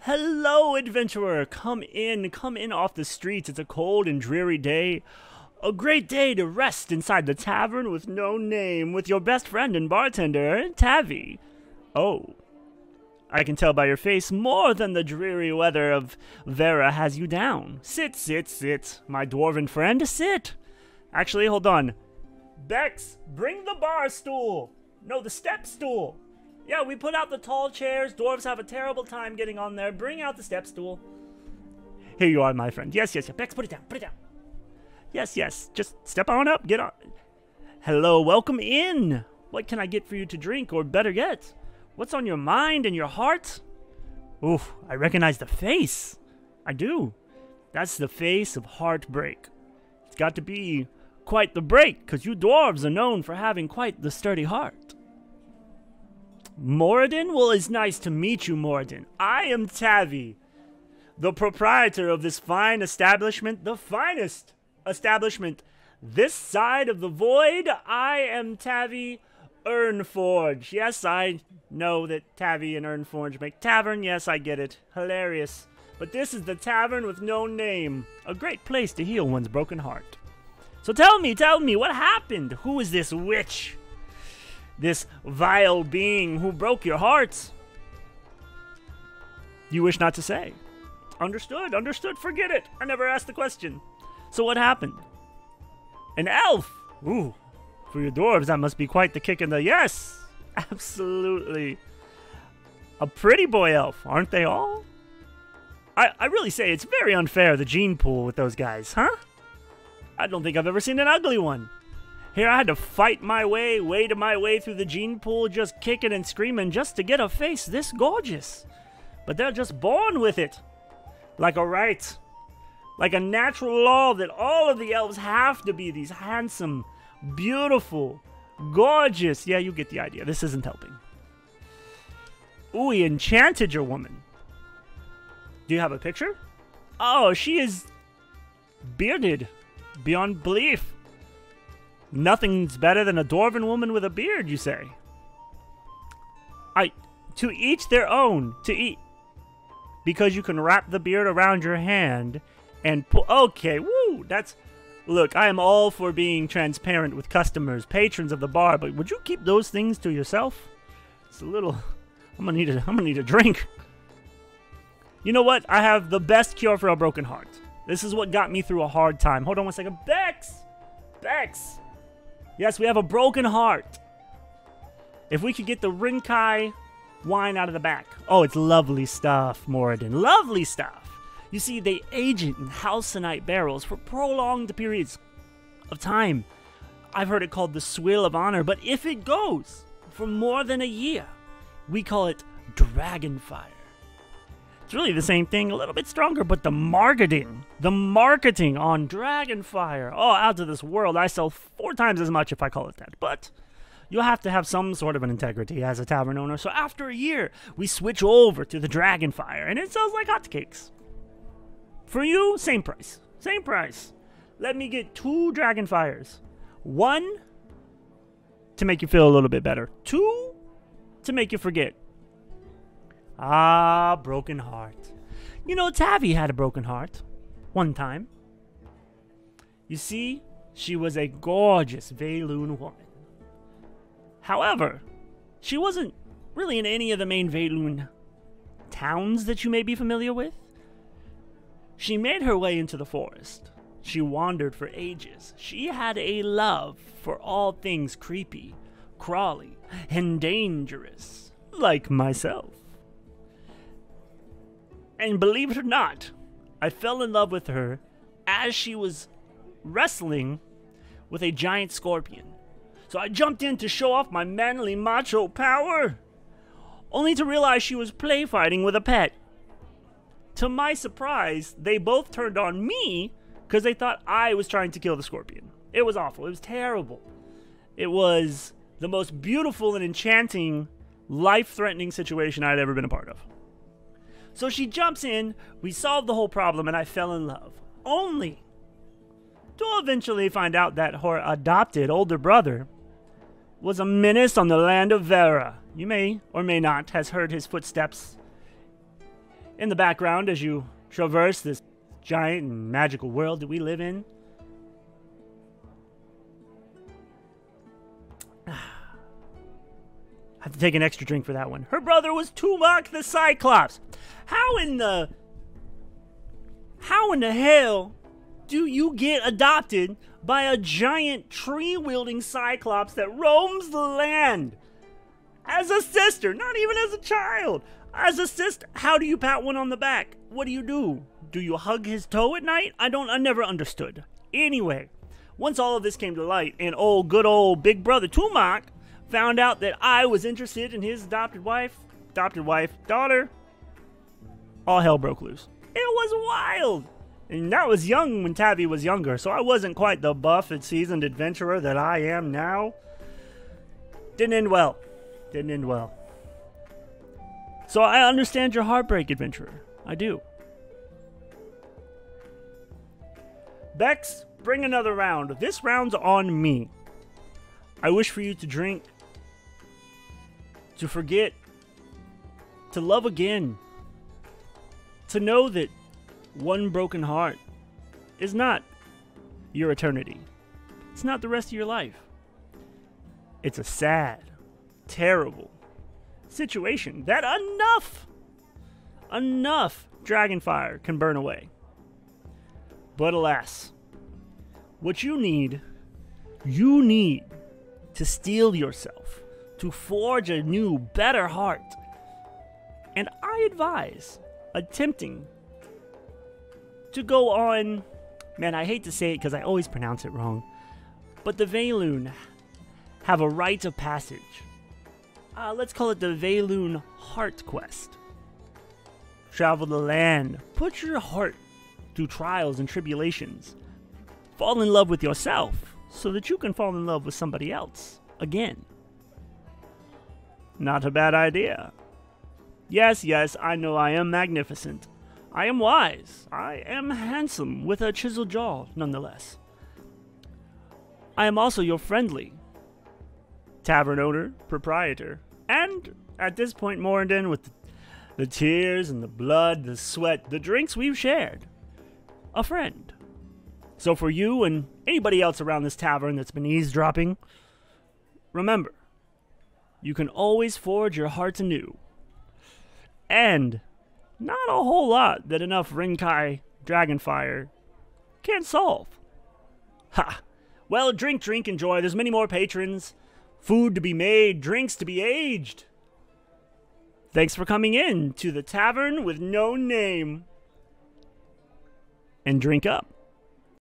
Hello, adventurer! Come in off the streets. It's a cold and dreary day. A great day to rest inside the tavern with no name with your best friend and bartender, Tavi. Oh, I can tell by your face more than the dreary weather of Vera has you down. Sit, my dwarven friend, sit. Actually, hold on. Bex, bring the bar stool. No, the step stool. Yeah, we put out the tall chairs. Dwarves have a terrible time getting on there. Bring out the step stool. Here you are, my friend. Yes. Bex, put it down. Yes. Just step on up. Get on. Hello, welcome in. What can I get for you to drink, or better yet, what's on your mind and your heart? Oof, I recognize the face. I do. That's the face of heartbreak. It's got to be quite the break, because you dwarves are known for having quite the sturdy heart. Moradin? Well, it's nice to meet you, Moradin. I am Tavi, the proprietor of this fine establishment, the finest establishment this side of the void. I am Tavi Earnforge. Yes, I know that Tavi and Earnforge make tavern. Yes, I get it. Hilarious. But this is the tavern with no name. A great place to heal one's broken heart. So tell me, what happened? Who is this witch? This vile being who broke your hearts? You wish not to say. Understood. Forget it. I never asked the question. So what happened? An elf. Ooh. For your dwarves, that must be quite the kick in the... Yes! Absolutely. A pretty boy elf, aren't they all? I really say it's very unfair, the gene pool with those guys, huh? I don't think I've ever seen an ugly one. Here I had to fight my way through the gene pool, just kicking and screaming just to get a face this gorgeous. But they're just born with it. Like a right. Like a natural law that all of the elves have to be these handsome, beautiful, gorgeous. Yeah, you get the idea. This isn't helping. Ooh, he enchanted your woman. Do you have a picture? Oh, she is bearded beyond belief. Nothing's better than a dwarven woman with a beard, you say? To each their own. To eat. Because you can wrap the beard around your hand and pull. Okay, woo. Look, I am all for being transparent with customers, patrons of the bar, but would you keep those things to yourself? It's a little... I'm gonna need a drink. You know what? I have the best cure for a broken heart. This is what got me through a hard time. Hold on one second. Bex! Yes, we have a broken heart. If we could get the Rinkai wine out of the back. Oh, it's lovely stuff, Moradin. Lovely stuff. You see, they age it in halcyon barrels for prolonged periods of time. I've heard it called the Swill of Honor, but if it goes for more than a year, we call it Dragonfire. It's really the same thing, a little bit stronger, but the marketing on Dragonfire, oh, out of this world. I sell 4 times as much if I call it that, but you'll have to have some sort of an integrity as a tavern owner. So after a year, we switch over to the Dragonfire, and it sells like hotcakes. For you, same price. Let me get 2 Dragonfires. 1 to make you feel a little bit better. 2 to make you forget. Ah, broken heart. You know, Tavi had a broken heart. One time. You see, she was a gorgeous Valoon woman. However, she wasn't really in any of the main Valoon towns that you may be familiar with. She made her way into the forest. She wandered for ages. She had a love for all things creepy, crawly, and dangerous, like myself. And believe it or not, I fell in love with her as she was wrestling with a giant scorpion. So I jumped in to show off my manly macho power, only to realize she was play fighting with a pet. To my surprise, they both turned on me because they thought I was trying to kill the scorpion. It was awful. It was terrible. It was the most beautiful and enchanting, life-threatening situation I'd ever been a part of. So she jumps in, we solve the whole problem, and I fell in love. Only to eventually find out that her adopted older brother was a menace on the land of Vera. You may or may not have heard his footsteps In the background, as you traverse this giant and magical world that we live in, I have to take an extra drink for that one. Her brother was Tumak the Cyclops. How in the hell do you get adopted by a giant tree-wielding Cyclops that roams the land? As a sister, not even as a child. As a sister, how do you pat one on the back? What do you do? Do you hug his toe at night? I never understood. Anyway, once all of this came to light, and good old big brother Tumak found out that I was interested in his adopted wife, daughter, all hell broke loose. It was wild. And that was young when Tavi was younger, so I wasn't quite the buff and seasoned adventurer that I am now. Didn't end well. So I understand your heartbreak, adventurer. I do. Bex, bring another round. This round's on me. I wish for you to drink, to forget, to love again, to know that one broken heart is not your eternity. It's not the rest of your life. It's a sad, terrible situation that enough dragonfire can burn away. But alas, what you need to steel yourself, to forge a new, better heart. And I advise attempting to go on, man, I hate to say it because I always pronounce it wrong, but the Valoon have a rite of passage. Let's call it the Valoon Heart Quest. Travel the land, put your heart through trials and tribulations. Fall in love with yourself so that you can fall in love with somebody else again. Not a bad idea. Yes, I know I am magnificent. I am wise. I am handsome with a chiseled jaw, nonetheless. I am also your friendly tavern owner, proprietor, and at this point, Morandon, with the tears and the blood, the sweat, the drinks we've shared, a friend. So for you and anybody else around this tavern that's been eavesdropping, remember, you can always forge your hearts anew. And not a whole lot that enough Rinkai Dragonfire can't solve. Ha! Well, drink, enjoy. There's many more patrons. Food to be made, drinks to be aged. Thanks for coming in to the Tavern with No Name. And drink up.